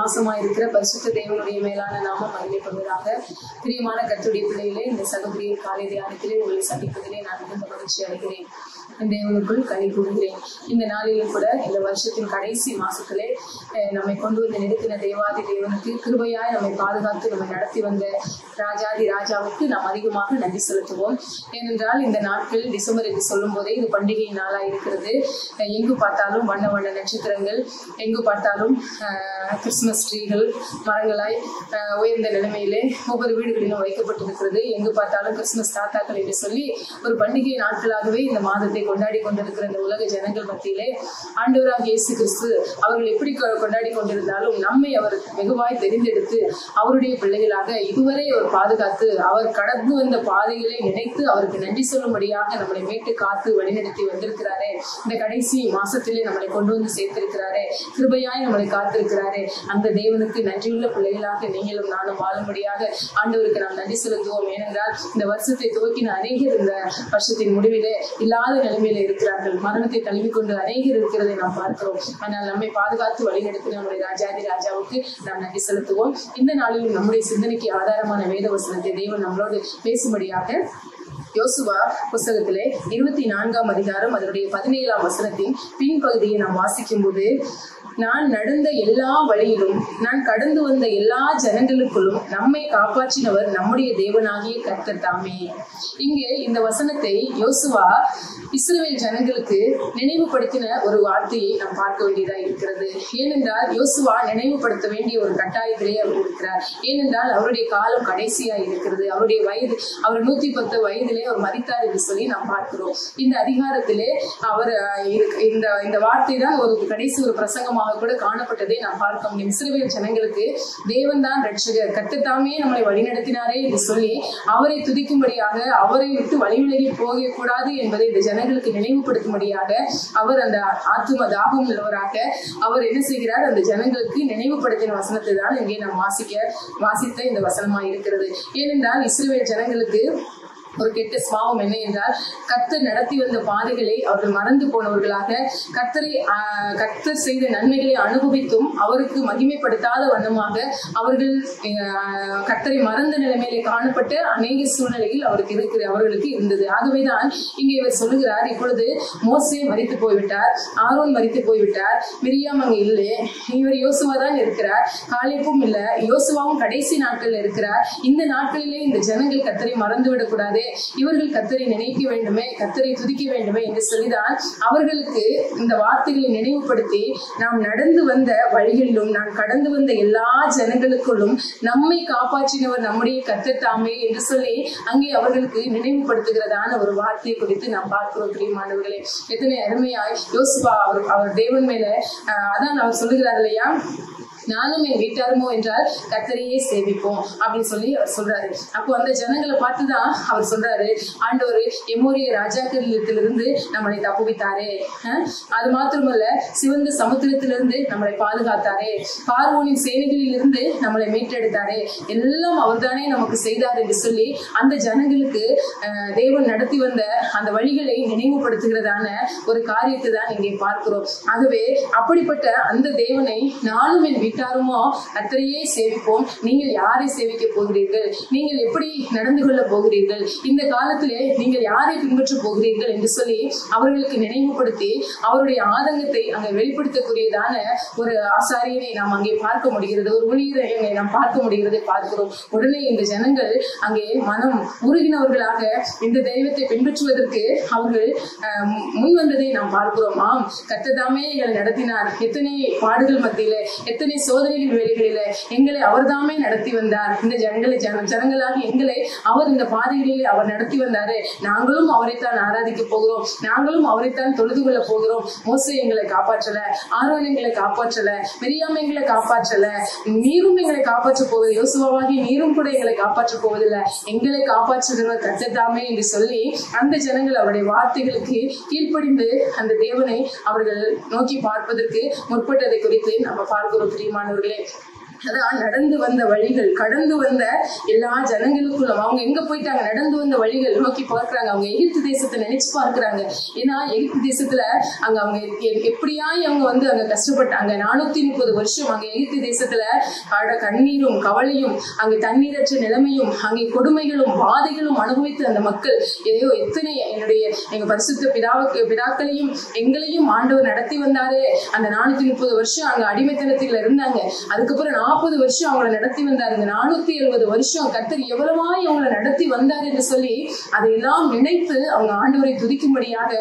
வாசமாயிருக்கிற பரிசுத்த தேவனுடைய மேலான நாமம் மகிமைப்படுவதாக. பிரியமான கர்த்தருடைய பிள்ளைகளே, இந்த சகோதரிய காலை தியானத்திலே உங்களை சந்திப்பதிலே நான் மிகுந்த மகிழ்ச்சி அடைகிறேன். இந்த தேவனுக்குள் களி கூறுகிறேன். இந்த நாளிலும் கூட இந்த வருஷத்தின் கடைசி மாசத்திலே நம்மை கொண்டு வந்து நிறுத்தின தேவாதி தேவனுக்கு கிருபையாய் நம்மை பாதுகாத்து நம்மை நடத்தி வந்த ராஜாதி ராஜாவுக்கு நாம் அதிகமாக நன்றி செலுத்துவோம். ஏனென்றால் இந்த நாட்கள் டிசம்பர் என்று சொல்லும் போதே இது பண்டிகை நாளாக இருக்கிறது. எங்கு பார்த்தாலும் வண்ண வண்ண நட்சத்திரங்கள், எங்கு பார்த்தாலும் கிறிஸ்துமஸ் ட்ரீகள் மரங்களாய் உயர்ந்த நிலைமையிலே ஒவ்வொரு வீடுகளிலும் வைக்கப்பட்டிருக்கிறது. எங்கு பார்த்தாலும் கிறிஸ்துமஸ் தாத்தாக்கள் என்று சொல்லி ஒரு பண்டிகை நாட்களாகவே இந்த மாதத்தை கொண்டாடி கொண்டிருக்கிற இந்த உலக ஜனங்கள் மத்தியிலே ஆண்டவராக இயேசு கிறிஸ்து அவர்கள் எப்படி கொண்டாடி கொண்டிருந்தாலும் நம்மை அவர் வெகுவாய் தெரிந்தெடுத்து அவருடைய பிள்ளைகளாக இதுவரை அவர் பாதுகாத்து அவர் கடந்து வந்த பாதைகளை நினைத்து அவருக்கு நன்றி சொல்லும்படியாக நம்மளை மீட்டு காத்து வழிநடத்தி வந்திருக்கிறாரே. இந்த கடைசி மாசத்திலே நம்மளை கொண்டு வந்து சேர்த்திருக்கிறாரே, கிருபையாய் நம்மளை காத்திருக்கிறாரே. அந்த தேவனுக்கு நன்றியுள்ள பிள்ளைகளாக நீங்களும் நானும் வாழும்படியாக ஆண்டவருக்கு நாம் நன்றி செலுத்துவோம். ஏனென்றால் இந்த வருஷத்தை துவக்கின அநேகர் இந்த வருஷத்தின் முடிவிலே இல்லாத நிலைமையில இருக்கிறார்கள். மரணத்தை தழுவிக்கொண்டு அநேகர் இருக்கிறதை நாம் பார்க்கிறோம். ஆனால் நம்மை பாதுகாத்து வழிநடத்தின நம்முடைய ராஜாதி ராஜாவுக்கு நாம் நன்றி செலுத்துவோம். இந்த நாளிலும் நம்முடைய சிந்தனைக்கு ஆதாரமான வேத வசனத்தை தேவன் நம்மளோடு பேசும்படியாக யோசுவா புஸ்தகத்திலே 24ஆம் அதிகாரம் அதனுடைய 17ஆம் வசனத்தின் பின்பகுதியை நாம் வாசிக்கும் போது, நான் நடந்த எல்லா வழியிலும் நான் கடந்து வந்த எல்லா ஜனங்களுக்குள்ளும் நம்மை காப்பாற்றினவர் நம்முடைய தேவனாகிய கர்த்தர் தாமே. இங்கே இந்த வசனத்தை யோசுவா இஸ்ரவேல் ஜனங்களுக்கு நினைவுபடுத்தின ஒரு வார்த்தையை நாம் பார்க்க வேண்டியதா இருக்கிறது. ஏனென்றால் யோசுவா நினைவுபடுத்த வேண்டிய ஒரு கட்டாயத்திலே அவர் இருக்கிறார். ஏனென்றால் அவருடைய காலம் கடைசியா இருக்கிறது. அவருடைய வயது, அவர் 110 வயதிலே அவர் மரித்தார் என்று சொல்லி நாம் பார்க்கிறோம். இந்த அதிகாரத்திலே அவர் இந்த வார்த்தை தான் ஒரு கடைசி ஒரு பிரசங்கமாக கூட காணப்பட்டதை நாம் பார்க்க முடியும். இஸ்ரவேல் ஜனங்களுக்கு தேவன் தான் ரட்சகர், கர்த்தர் தாமே நம்மளை வழிநடத்தினாரே என்று சொல்லி அவரை துதிக்கும்படியாக, அவரை விட்டு வழிவிலகி போகக்கூடாது என்பதை இந்த ஜனங்களுக்கு நினைவுபடுத்தும்படியாக அவர் அந்த ஆத்தும தாகம் உள்ளவராக அவர் என்ன செய்கிறார், அந்த ஜனங்களுக்கு நினைவுபடுத்தின வசனத்தை தான் இங்கே நாம் வாசித்த இந்த வசனமாக இருக்கிறது. ஏனென்றால் இஸ்ரவேல் ஜனங்களுக்கு ஒரு கெட்ட சுபாவம் என்ன என்றால், கர்த்தர் நடத்தி வந்த பாதைகளை அவர்கள் மறந்து போனவர்களாக, கர்த்தர் செய்த நன்மைகளை அனுபவித்தும் அவருக்கு மகிமைப்படுத்தாத வண்ணமாக அவர்கள் கர்த்தரை மறந்த நிலைமையிலே காணப்பட்ட அநேக சூழ்நிலையில் அவர்களுக்கு இருந்தது. ஆகவேதான் இங்கே இவர் சொல்லுகிறார், இப்பொழுது மோசே மரித்து போய்விட்டார், ஆரோன் மரித்து போய்விட்டார், மிரியாம் அங்கே இல்லை, இவர் யோசுவா தான் இருக்கிறார், காலேபும் இல்லை, யோசுவாவும் கடைசி நாட்கள் இருக்கிறார். இந்த நாட்களிலே இந்த ஜனங்கள் கர்த்தரை மறந்துவிடக் கூடாது, இவர்கள் கர்த்தரை நினைக்க வேண்டுமே, கர்த்தரை துதிக்க வேண்டுமே என்று சொல்லிதான் அவர்களுக்கு இந்த வார்த்தைகளை நினைவுபடுத்தி, நாம் நடந்து வந்த வழிகளிலும் நான் கடந்து வந்த எல்லா ஜனங்களுக்குள்ளும் நம்மை காப்பாற்றினவர் நம்முடைய கர்த்தர் தாமே என்று சொல்லி அங்கே அவர்களுக்கு நினைவுபடுத்துகிறதான ஒரு வார்த்தையை குறித்து நாம் பார்க்கிறோம். பிரியமானவர்களே, எத்தனை அருமையாய் யோசுவா அவர் தேவன் மேல அதான் அவர் சொல்லுகிறார் இல்லையா, நானும் என் வீட்டாருமோ என்றால் கர்த்தரையே சேவிப்போம் அப்படின்னு சொல்லி அவர் சொல்றாரு. அப்போ அந்த ஜனங்களை பார்த்துதான் அவர் சொல்றாரு, ஆண்டவர் எமோரிய ராஜாக்களிடத்திலிருந்து நம்மளை தப்புவித்தாரே, அது மாத்திரமல்ல சிவந்த சமுத்திரத்திலிருந்து நம்மளை பாதுகாத்தாரே, பார்வோனின் சேனைகளில் இருந்து நம்மளை மீட்டெடுத்தாரே, எல்லாம் அவர்தானே நமக்கு செய்தார் என்று சொல்லி அந்த ஜனங்களுக்கு தேவன் நடத்தி வந்த அந்த வழிகளை நினைவுபடுத்துகிறதான ஒரு காரியத்தை தான் இங்கே பார்க்கிறோம். ஆகவே அப்படிப்பட்ட அந்த தேவனை நானும் என் வீட்டாருமோ கர்த்தரையே சேவிப்போம். நீங்கள் யாரை சேவிக்க போகிறீர்கள், நீங்கள் எப்படி நடந்து கொள்ள போகிறீர்கள், இந்த காலத்திலே நீங்கள் யாரை பின்பற்ற போகிறீர்கள் என்று சொல்லி அவர்களுக்கு நினைவுபடுத்தி அவருடைய ஆதங்கத்தை அங்கே வெளிப்படுத்தக்கூடியதான ஒரு ஆசாரியனை நாம் அங்கே பார்க்க முடிகிறது, ஒரு ஊழியரை நாம் பார்க்க முடிகிறதை பார்க்கிறோம். உடனே இந்த ஜனங்கள் அங்கே மனம் உருகினவர்களாக இந்த தெய்வத்தை பின்பற்றுவதற்கு அவர்கள் முன் வந்ததை நாம் பார்க்கிறோம். ஆம், கர்த்தர் தாமே எங்களை நடத்தினார், எத்தனை பாடுகள் மத்தியில, எத்தனை சோதனைகள் வேலைகளில எங்களை அவர்தாமே நடத்தி வந்தார். இந்த ஜனங்களாக எங்களை அவர் இந்த பாதைகளிலே அவர் நடத்தி வந்தாரு. நாங்களும் அவரைத்தான் ஆராதிக்க போகிறோம், நாங்களும் அவரைத்தான் தொழுது கொள்ள போகிறோம். மோசே எங்களை காப்பாற்றல, ஆரோன் எங்களை காப்பாற்றல, மிரியாம் எங்களை காப்பாற்றல, நீரும் எங்களை காப்பாற்ற போவது, யோசுவாவாகி நீரும் கூட எங்களை காப்பாற்ற போவதில்லை, எங்களை காப்பாற்றுகிறவர் கர்த்தர் தாமே என்று சொல்லி அந்த ஜனங்கள் அவருடைய வார்த்தைகளுக்கு கீழ்ப்படிந்து அந்த தேவனை அவர்கள் நோக்கி பார்ப்பதற்கு முற்பட்டதை குறித்து நம்ம பார்க்கிறோம். பிரியமானவர்களே, அதான் நடந்து வந்த வழிகள், கடந்து வந்த எல்லா ஜனங்களுக்குள்ள அவங்க எங்க போயிட்டாங்க, நடந்து வந்த வழிகள் நோக்கி பார்க்கிறாங்க. அவங்க எகிப்து தேசத்தை நினைச்சு பார்க்கிறாங்க. ஏன்னா எகிப்து தேசத்துல அவங்க எப்படியாய் அவங்க அங்க கஷ்டப்பட்டாங்க. 430 வருஷம் அங்க எகிப்து தேசத்துல கண்ணீரும் கவலையும், அங்க தண்ணீரற்ற நிலைமையும், அங்கே கொடுமைகளும் வாதைகளும் அனுபவித்த அந்த மக்கள் எத்தனை எங்க பரிசுத்த பிதாக்களையும் எங்களையும் ஆண்டவர் நடத்தி வந்தாரு. அந்த 430 வருஷம் அங்க அடிமைத்தனத்துல இருந்தாங்க. அதுக்கப்புறம் 40 வருஷம் அவங்களை நடத்தி வந்தார். இந்த 470 வருஷம் கர்த்தர் எவ்வளவாய் அவங்களை நடத்தி வந்தார் என்று சொல்லி அதையெல்லாம் நினைத்து அவங்க ஆண்டவரை துதிக்கும்படியாக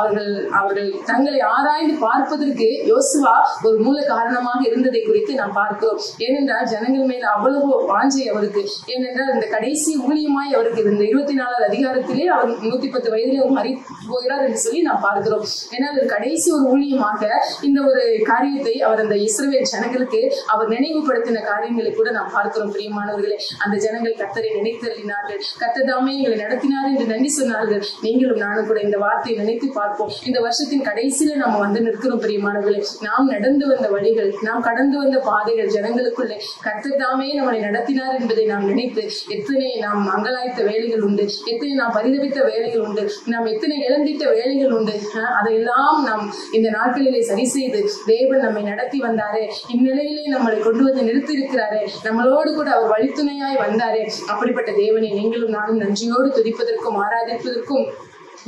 அவர்கள் தங்களை ஆராய்ந்து பார்ப்பதற்கு யோசுவா ஒரு மூல காரணமாக இருந்ததை குறித்து நாம் பார்க்கிறோம். ஏனென்றால் ஜனங்கள் மேல அவ்வளவு வாஞ்சை அவருக்கு. ஏனென்றால் இந்த கடைசி ஊழியமாய் அவருக்கு இந்த 24வது அதிகாரத்திலே அவர் 110 வயதிலே அவர் மறி போகிறார் என்று சொல்லி நாம் பார்க்கிறோம். ஏன்னால் கடைசி ஒரு ஊழியமாக இந்த ஒரு காரியத்தை அவர் அந்த இஸ்ரவேல் ஜனங்களுக்கு அவர் நினைவுபடுத்தின காரியங்களை கூட நாம் பார்க்கிறோம். பிரியமானவர்களே, அந்த ஜனங்கள் கர்த்தரை நினைத்தறினார்கள், கர்த்தர் தாமே எங்களை நடத்தினார் என்று நன்றி சொன்னார்கள். நீங்களும் நானும் கூட இந்த வார்த்தையை நினைத்து பார்ப்போம். இந்த வருஷத்தின் கடைசியில நாம நிற்கிறோம். பிரியமானவர்களே, நாம் நடந்து வந்த வழிகள், நாம் கடந்து வந்த பாதைகள், ஜனங்களுக்குள்ளே கர்த்தர் தாமே நம்மளை நடத்தினார் என்பதை நாம் நினைத்து எத்தனை நாம் அங்கலாய்த்த வேலைகள் உண்டு, எத்தனை நாம் பரிதவித்த வேலைகள் உண்டு, நாம் எத்தனை இழந்திட்ட வேலைகள் உண்டு. அதையெல்லாம் நாம் இந்த நாட்களிலே சரி செய்து தேவன் நம்மை நடத்தி வந்தாரே, இந்நிலையிலே நம்மளை கொண்டு வந்து நிறுத்தி இருக்கிறாரே, நம்மளோடு கூட அவர் வழித்துணையாய் வந்தாரே. அப்படிப்பட்ட தேவனை நீங்களும் நானும் நன்றியோடு துதிப்பதற்கும் ஆராதிப்பதற்கும்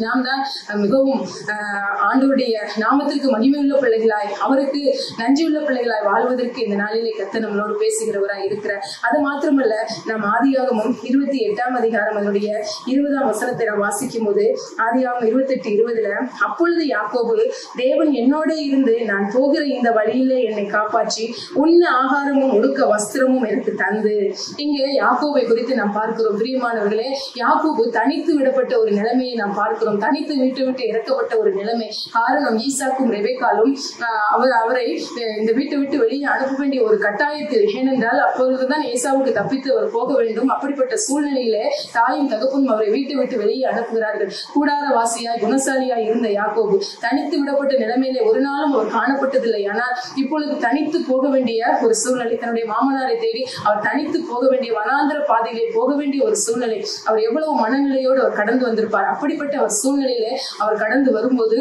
நாம் தான் மிகவும் ஆண்டவருடைய நாமத்திற்கு மகிமையுள்ள பிள்ளைகளாய், அவருக்கு நன்றியுள்ள பிள்ளைகளாய் வாழ்வதற்கு இந்த நாளிலே கர்த்தர் நம்மளோடு பேசுகிறவராய் இருக்கிறார். அது மாத்திரமல்ல, நாம் ஆதியாகமம் 28ஆம் அதிகாரம் அதனுடைய 20ஆம் வசனத்தை நாம் வாசிக்கும் போது, ஆதியாகமம் 28:20 அப்பொழுது யாக்கோபு, தேவன் என்னோட இருந்து நான் போகிற இந்த வழியிலே என்னை காப்பாற்றி உண்ண ஆகாரமும் உடுக்க வஸ்திரமும் எனக்கு தந்து. இங்கே யாக்கோபை குறித்து நாம் பார்க்கிறோம். பிரியமானவர்களே, யாக்கோபு தனித்து விடப்பட்ட ஒரு நிலைமையை நாம் பார்க்கிறோம். தனித்து விட்டு இறக்கப்பட்ட ஒரு நிலைமை. காரணம், ஈசாக்கும் ரெபெக்காலும் அவரை இந்த வீட்டை விட்டு வெளியே அனுப்ப வேண்டிய ஒரு கட்டாயத்தில். ஏனென்றால் அப்பொழுதுதான் ஏசாவுக்கு தப்பித்து அவர் போக வேண்டும். அப்படிப்பட்ட சூழ்நிலையிலே தாயும் தகப்பும் அவரை வீட்டை விட்டு வெளியே அனுப்புகிறார்கள். கூடார வாசியாய் குணசாலியாய் இருந்த யாக்கோபு தனித்து விடப்பட்ட நிலைமையிலே ஒரு நாளும் அவர் காணப்பட்டதில்லை. ஆனால் இப்பொழுது தனித்து போக வேண்டிய ஒரு சூழ்நிலை, தன்னுடைய மாமனாரை தேடி அவர் தனித்து போக வேண்டிய வனாந்திர பாதையிலே போக வேண்டிய ஒரு சூழ்நிலை. அவர் எவ்வளவு மனநிலையோடு அவர் கடந்து வந்திருப்பார். அப்படிப்பட்ட அவர் சூழ்நிலையிலே அவர் கடந்து வரும்போது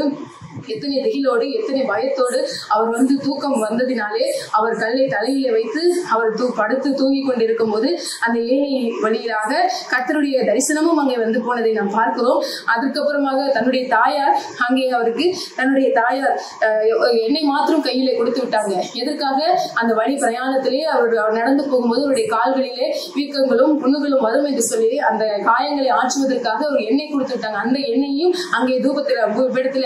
எத்தனை திகிலோடு எத்தனை பயத்தோடு அவர் தூக்கம் வந்ததினாலே அவர் கல்லை தலையிலே வைத்து அவர் படுத்து தூங்கி கொண்டிருக்கும் போது அந்த ஏணி வழியாக கர்த்தருடைய தரிசனமும் அங்கே போனதை நாம் பார்க்கிறோம். அதுக்கப்புறமாக தன்னுடைய தாயார் அங்கே அவருக்கு தன்னுடைய தாயார் எண்ணெய் மாத்திரம் கையிலே கொடுத்து விட்டாங்க. எதற்காக? அந்த வழி பிரயாணத்திலே அவர் நடந்து போகும்போது அவருடைய கால்களிலே வீக்கங்களும் புண்ணுகளும் வரும் என்று சொல்லி அந்த காயங்களை ஆற்றுவதற்காக ஒரு எண்ணெய் கொடுத்து விட்டாங்க. அந்த எண்ணெயையும் அங்கே தூபத்தில்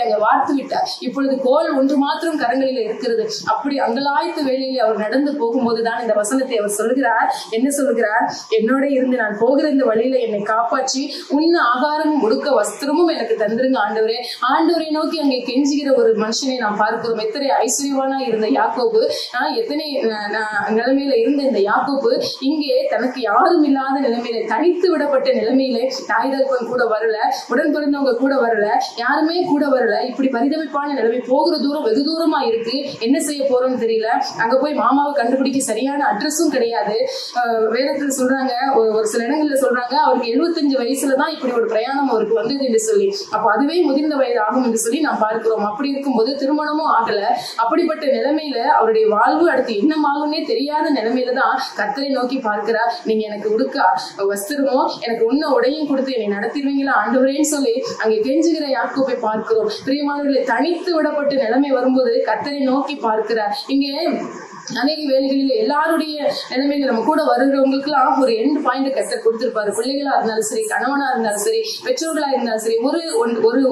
அங்கே வார்த்து விட்டார். இப்பொழுது கோல் ஒன்று மாத்திரம் கரங்களில் இருக்கிறது. அப்படி அங்கலாய்த்து வேலையில் அவர் நடந்து போகும்போதுதான் இந்த வசனத்தை அவர் சொல்கிறார். என்ன சொல்கிறார்? என்னோட இருந்து நான் போகிற இந்த வழியில என்னை காப்பாற்றி உண்ண ஆகாரமும் உடுக்க வஸ்திரமும் எனக்கு தந்துருங்க ஆண்டவரே. ஆண்டவரை நோக்கி அங்கே கெஞ்சுகிற ஒரு மனுஷனை நாம் பார்க்கிறோம். எத்தனை ஐஸ்வர்யவானா இருந்த யாக்கோபு, எத்தனை நிலைமையில இருந்த இந்த யாக்கோபு இங்கே தனக்கு யாரும் இல்லாத நிலைமையில, தனித்து விடப்பட்ட நிலைமையிலே, தாய் தகப்பன் கூட வரல, உடன் பிறந்தவங்க கூட வரல, யாருமே கூட வரல. இப்படி பரிதவிப்பான நிலைமை. போகிற தூரம் வெகு தூரமா இருக்கு. என்ன செய்ய போறோம்னு தெரியல. அங்க போய் மாமாவை கண்டுபிடிக்க சரியான அட்ரஸும் கிடையாது. வேதத்துல சொல்றாங்க, ஒரு சில இடங்கள்ல சொல்றாங்க அவருக்கு 75 வயசுலதான் இப்படி ஒரு பிரயாணம் அவருக்கு வந்தது என்று சொல்லி. அப்போ அதுவே முதிர்ந்த வயது ஆகும் என்று சொல்லி நாம் பார்க்கிறோம். அப்படி இருக்கும்போது திருமணமும் ஆகல. அப்படிப்பட்ட நிலைமையில அவருடைய வாழ்வு அடுத்து என்னமாகும்னே தெரியாத நிலைமையில தான் கர்த்தரை நோக்கி பார்க்கிறார். நீங்க எனக்கு உடுக்க வஸ்திரமோ எனக்கு உண்ண உடையும் கொடுத்து என்னை நடத்திடுவீங்களா ஆண்டவரேன்னு சொல்லி அங்கே கெஞ்சுகிற யாக்கோபை பார்க்கிறோம். பிரியமானவர்களை, தனித்து விடப்பட்ட நிலைமை வரும்போது கர்த்தரை நோக்கி பார்க்கிறார். இங்கே அநேக வேலைகளில் எல்லாருடைய நிலைமைகள் நம்ம கூட வருகிறவங்களுக்கு எல்லாம் ஒரு எண்ட் பாயிண்ட் கர்த்தர் கொடுத்திருப்பாரு. பிள்ளைகளா இருந்தாலும் சரி, கணவனா இருந்தாலும் சரி, பெற்றோர்களா இருந்தாலும் சரி,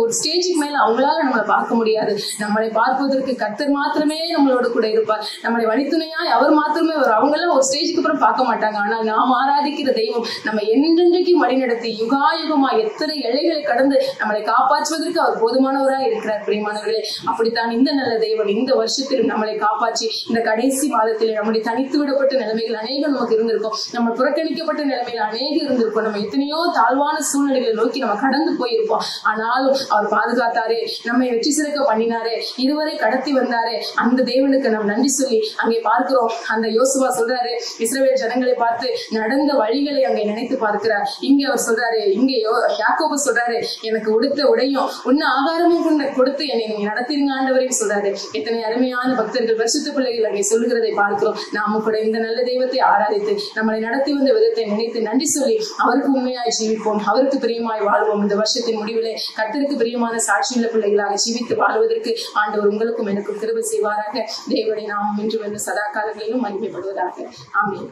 ஒரு ஸ்டேஜுக்கு மேல அவங்களால நம்மளை பார்க்க முடியாது. நம்மளை பார்ப்பதற்கு கர்த்தர் மாத்திரமே நம்மளோட கூட இருப்பார். நம்மளை வழித்துணையாய் அவர் மாத்திரமே வரும். அவங்க எல்லாம் ஒரு ஸ்டேஜுக்கு அப்புறம் பார்க்க மாட்டாங்க. ஆனால் நாம் ஆராதிக்கிற தெய்வம் நம்ம என்றென்றைக்கும் வழிநடத்தி யுகாயுகமா எத்தனை எல்லைகளை கடந்து நம்மளை காப்பாற்றுவதற்கு அவர் போதுமானவராய் இருக்கிறார். பிரியமானவர்களே, அப்படித்தான் இந்த நல்ல தெய்வம் இந்த வருஷத்திலும் நம்மளை காப்பாற்றி இந்த கடைசி கடைசி மாதத்திலே நம்முடைய தனித்து விடப்பட்ட நிலைமைகள் அநேகம் நமக்கு இருந்திருக்கும். நம்ம புறக்கணிக்கப்பட்ட நிலைமையில அநேகம் இருந்திருக்கும். நம்ம எத்தனையோ தாழ்வான சூழ்நிலைகளை நோக்கி நம்ம கடந்து போயிருப்போம். ஆனாலும் அவர் பாதுகாத்தாரே, நம்மை வெற்றி சிறக்க பண்ணினாரே, இதுவரை கடத்தி வந்தாரே, அந்த தேவனுக்கு நாம் நன்றி சொல்லி அங்கே பார்க்கிறோம். அந்த யோசுவா சொல்றாரு, இஸ்ரவேல் ஜனங்களை பார்த்து நடந்த வழிகளை அங்கே நினைத்து பார்க்கிறார். இங்கே அவர் சொல்றாரு, இங்கே யாக்கோபு சொல்றாரு, எனக்கு உடுத்த உடையும் உன்ன ஆகாரமும் கொடுத்து என்னை நீங்க நடத்திருங்க ஆண்டவரையும் சொல்றாரு. எத்தனை அருமையான பக்தர்கள், பரிசுத்த பிள்ளைகள் அங்கே சொல்லுகிறதை பார்க்கிறோம். நாம கூட இந்த நல்ல தெய்வத்தை ஆராதித்து நம்மளை நடத்தி வந்த விதத்தை நினைத்து நன்றி சொல்லி அவருக்கு உண்மையாய் ஜீவிப்போம், அவருக்கு பிரியமாய் வாழ்வோம். இந்த வருஷத்தின் முடிவிலே கர்த்தருக்கு பிரியமான சாட்சியுள்ள பிள்ளைகளாக ஜீவித்து வாழ்வதற்கு ஆண்டவர் உங்களுக்கும் எனக்கும் கிருபை செய்வாராக. தேவனுடைய நாமம் இன்றும் சதா காலங்களிலும் மகிமைப்படுவதாக. ஆமென்.